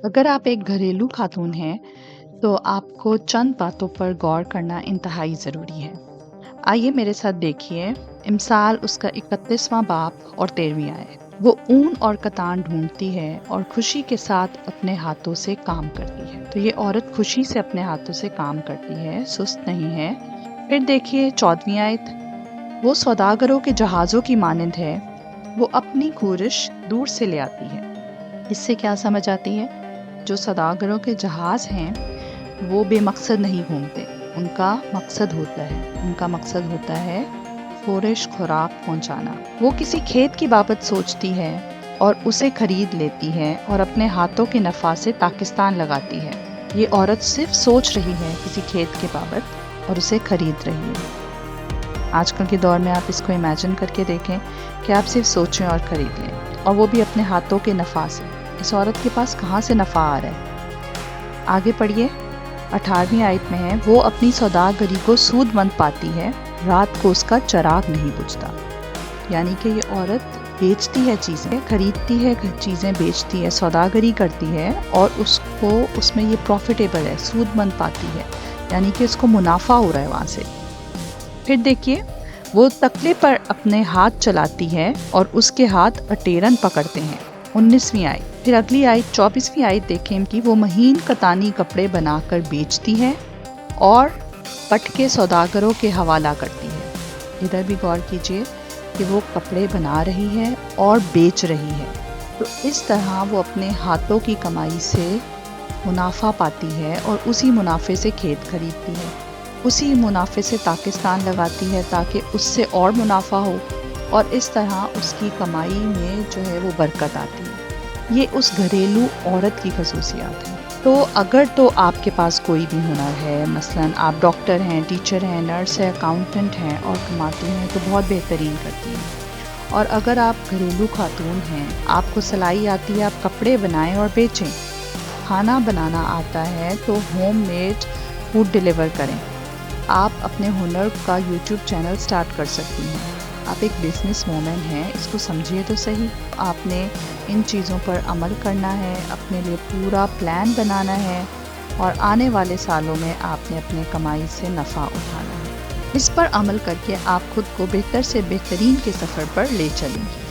अगर आप एक घरेलू खातून हैं, तो आपको चंद बातों पर गौर करना इंतहाई ज़रूरी है। आइए मेरे साथ देखिए, इमसाल उसका 31वां बाब और 13वीं आयत। वो ऊन और कतान ढूंढती है और खुशी के साथ अपने हाथों से काम करती है। तो ये औरत खुशी से अपने हाथों से काम करती है, सुस्त नहीं है। फिर देखिए 14वीं आयत। वो सौदागरों के जहाज़ों की मानिंद है, वो अपनी खूरिश दूर से ले आती है। इससे क्या समझ आती है? जो सौदागरों के जहाज़ हैं, वो बेमकसद नहीं घूमते। उनका मकसद होता है फ़ोरिश खुराक पहुंचाना। वो किसी खेत की बाबत सोचती है और उसे खरीद लेती है और अपने हाथों के नफ़ा से पाकिस्तान लगाती है। ये औरत सिर्फ सोच रही है किसी खेत के बाबत और उसे खरीद रही है। आजकल के दौर में आप इसको इमेजिन करके देखें कि आप सिर्फ सोचें और खरीद लें, और वो भी अपने हाथों के नफ़ा से। इस औरत के पास कहाँ से नफ़ा आ रहा है? आगे पढ़िए, 18वीं आयत में है, वो अपनी सौदागरी को सूदमंद पाती है, रात को उसका चराग नहीं बुझता। यानी कि ये औरत बेचती है चीज़ें, खरीदती है चीज़ें, बेचती है, सौदागरी करती है और उसको उसमें ये प्रॉफिटेबल है, सूदमंद पाती है, यानी कि उसको मुनाफा हो रहा है वहाँ से। फिर देखिए, वो तकले पर अपने हाथ चलाती है और उसके हाथ अटेरन पकड़ते हैं। 19वीं आयत। फिर अगली आयत 24वीं आयत देखें कि वो महीन कतानी कपड़े बनाकर बेचती है और पटके सौदागरों के हवाला करती है। इधर भी गौर कीजिए कि वो कपड़े बना रही है और बेच रही है। तो इस तरह वो अपने हाथों की कमाई से मुनाफा पाती है और उसी मुनाफे से खेत खरीदती है, उसी मुनाफे से पाकिस्तान लगाती है ताकि उससे और मुनाफा हो, और इस तरह उसकी कमाई में जो है वो बरकत आती है। ये उस घरेलू औरत की खसूसियात है। तो अगर तो आपके पास कोई भी हुनर है, मसलन आप डॉक्टर हैं, टीचर हैं, नर्स है, अकाउंटेंट हैं और कमाती हैं, तो बहुत बेहतरीन करती हैं। और अगर आप घरेलू खातून हैं, आपको सिलाई आती है, आप कपड़े बनाएं और बेचें, खाना बनाना आता है तो होम मेड फूड डिलीवर करें, आप अपने हुनर का यूट्यूब चैनल स्टार्ट कर सकती हैं। आप एक बिजनेस वूमेन हैं, इसको समझिए तो सही। आपने इन चीज़ों पर अमल करना है, अपने लिए पूरा प्लान बनाना है और आने वाले सालों में आपने अपने कमाई से नफ़ा उठाना है। इस पर अमल करके आप खुद को बेहतर से बेहतरीन के सफ़र पर ले चलेंगी।